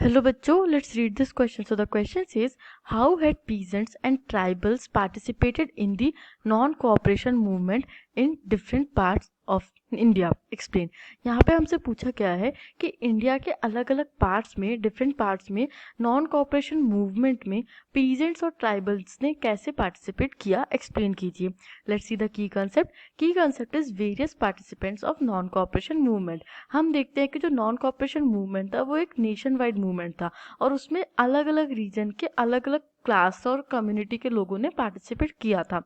Hello bachcho, let's read this question. So the question says, how had peasants and tribals participated in the non-cooperation movement in different parts of India? Explain. यहाँ पे हमसे पूछा गया है कि India के अलग अलग पार्ट्स में, डिफरेंट पार्ट्स में नॉन कॉपरेशन मूवमेंट में पीजेंट्स और ट्राइबल्स ने कैसे पार्टिसिपेट किया, एक्सप्लेन कीजिए। Let's see the key concept. Key concept is various participants of non cooperation movement. हम देखते हैं कि जो नॉन कॉपरेशन मूवमेंट था वो एक नेशन वाइड मूवमेंट था और उसमें अलग अलग रीजन के अलग अलग क्लास और कम्युनिटी के लोगों ने पार्टिसिपेट किया था।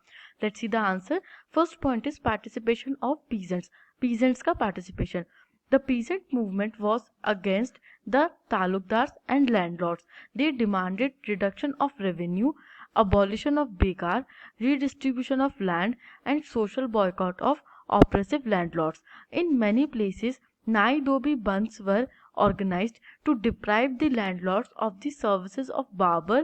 Let's see the answer. First point is participation of peasants. Peasants का participation. The peasant movement was against the talukdars and landlords. They demanded reduction of revenue, abolition of bekar, redistribution of land, and social boycott of oppressive landlords. In many places, Nai-Dobi Bandhs were organized to deprive the landlords of the services of barber,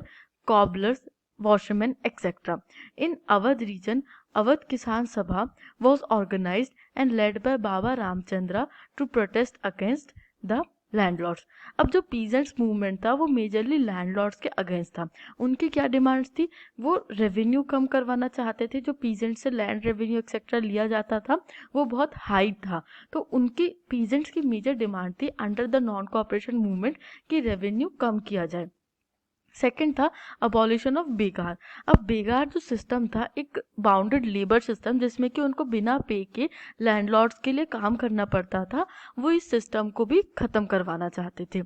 cobblers, washermen, etc. In Awadh region, Awadh Kisan Sabha was organized and led by Baba Ramchandra to protest against the landlords. अब जो peasants movement था वो majorly landlords के against था। उनकी क्या demands थी? वो रेवेन्यू कम करवाना चाहते थे। जो पीजेंट से लैंड रेवेन्यू एक्सेट्रा लिया जाता था वो बहुत हाई था, तो उनकी पीजेंट्स की मेजर डिमांड थी under the non cooperation movement कि रेवेन्यू कम किया जाए। सेकेंड था अबॉलिशन ऑफ बेगार। अब बेगार जो सिस्टम था एक बाउंडेड लेबर सिस्टम जिसमें कि उनको बिना पे के लैंडलॉर्ड्स के लिए काम करना पड़ता था, वो इस सिस्टम को भी ख़त्म करवाना चाहते थे।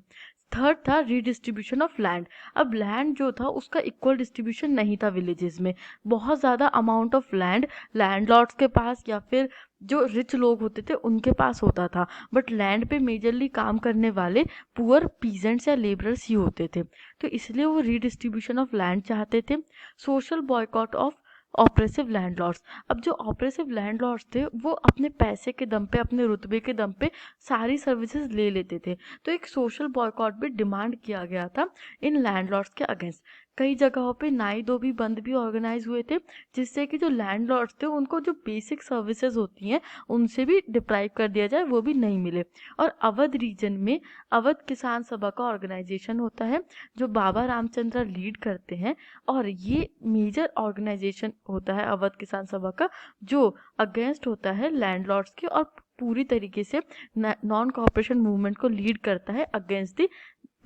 थर्ड था रीडिस्ट्रीब्यूशन ऑफ लैंड। अब लैंड जो था उसका इक्वल डिस्ट्रीब्यूशन नहीं था विलेजेस में। बहुत ज़्यादा अमाउंट ऑफ लैंड लैंडलॉर्ड्स के पास या फिर जो रिच लोग होते थे उनके पास होता था, बट लैंड पे मेजरली काम करने वाले पुअर पीजेंट्स या लेबरर्स ही होते थे, तो इसलिए वो रीडिस्ट्रीब्यूशन ऑफ लैंड चाहते थे। Social boycott of oppressive landlords. अब जो ऑपरेसिव लैंडलॉर्ड्स थे वो अपने पैसे के दम पे, अपने रुतबे के दम पे सारी सर्विसेज ले लेते थे, तो एक सोशल बॉयकॉट भी डिमांड किया गया था इन लैंडलॉर्ड्स के अगेंस्ट। कई जगहों पे नाई-धोबी बंद भी ऑर्गेनाइज हुए थे जिससे कि जो लैंडलॉर्ड्स थे उनको जो बेसिक सर्विसेज होती हैं उनसे भी डिप्राइव कर दिया जाए, वो भी नहीं मिले। और अवध रीजन में अवध किसान सभा का ऑर्गेनाइजेशन होता है जो बाबा रामचंद्र लीड करते हैं, और ये मेजर ऑर्गेनाइजेशन होता है अवध किसान सभा का जो अगेंस्ट होता है लैंडलॉर्ड्स के और पूरी तरीके से नॉन कॉपरेशन मूवमेंट को लीड करता है against the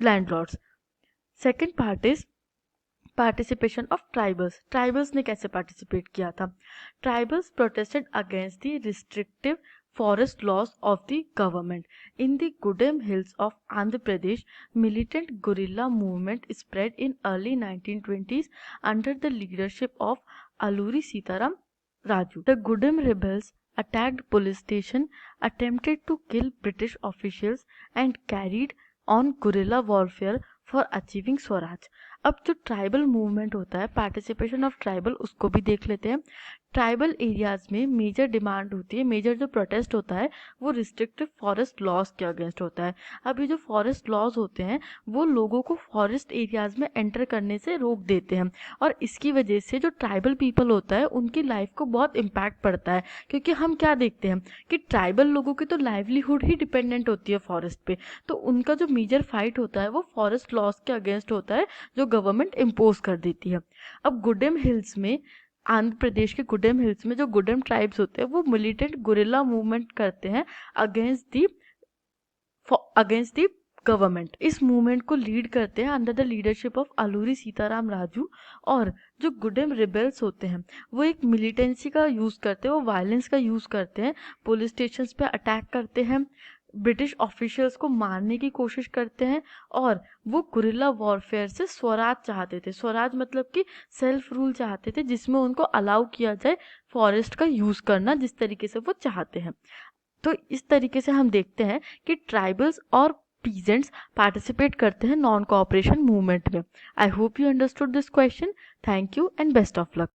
landlords. Second part is participation of tribals. Tribals ने कैसे पार्टिसिपेट किया था? Tribals protested against the restrictive forest laws of the government. In the Gudem Hills of Andhra Pradesh, militant guerrilla movement spread in early 1920s under the leadership of Alluri Sitaram Raju. The Gudem rebels attacked police station, attempted to kill British officials and carried on guerrilla warfare for achieving Swaraj. अब जो tribal movement होता है, participation of tribal, उसको भी देख लेते हैं। Tribal areas में मेजर डिमांड होती है, मेजर जो प्रोटेस्ट होता है वो रिस्ट्रिक्टिव फॉरेस्ट लॉज के अगेंस्ट होता है। अब ये जो फॉरेस्ट लॉज होते हैं वो लोगों को फॉरेस्ट एरियाज में एंटर करने से रोक देते हैं, और इसकी वजह से जो ट्राइबल पीपल होता है उनकी लाइफ को बहुत इम्पैक्ट पड़ता है, क्योंकि हम क्या देखते हैं कि ट्राइबल लोगों की तो लाइवलीहुड ही डिपेंडेंट होती है फॉरेस्ट पे, तो उनका जो मेजर फाइट होता है वो फॉरेस्ट लॉज के अगेंस्ट होता है जो गवर्नमेंट इम्पोज कर देती है। अब गुडेम हिल्स में, आंध्र प्रदेश के गुडेम हिल्स में जो गुडेम ट्राइब्स होते हैं वो मिलिटेंट गुरिल्ला मूवमेंट करते हैं अगेंस्ट दी गवर्नमेंट। इस मूवमेंट को लीड करते हैं under the leadership of Alluri Sitaram Raju, और जो गुडेम रिबेल्स होते हैं वो एक मिलिटेंसी का यूज़ करते हैं, वो वायलेंस का यूज़ करते हैं, पुलिस स्टेशंस पे अटैक करते हैं, ब्रिटिश ऑफिशियल्स को मारने की कोशिश करते हैं, और वो गुरिल्ला वॉरफेयर से स्वराज चाहते थे। स्वराज मतलब कि सेल्फ रूल चाहते थे जिसमें उनको अलाउ किया जाए फॉरेस्ट का यूज़ करना जिस तरीके से वो चाहते हैं। तो इस तरीके से हम देखते हैं कि ट्राइबल्स और पीजेंट्स पार्टिसिपेट करते हैं नॉन कोऑपरेशन मूवमेंट में। I hope you understood this question. Thank you and best of luck.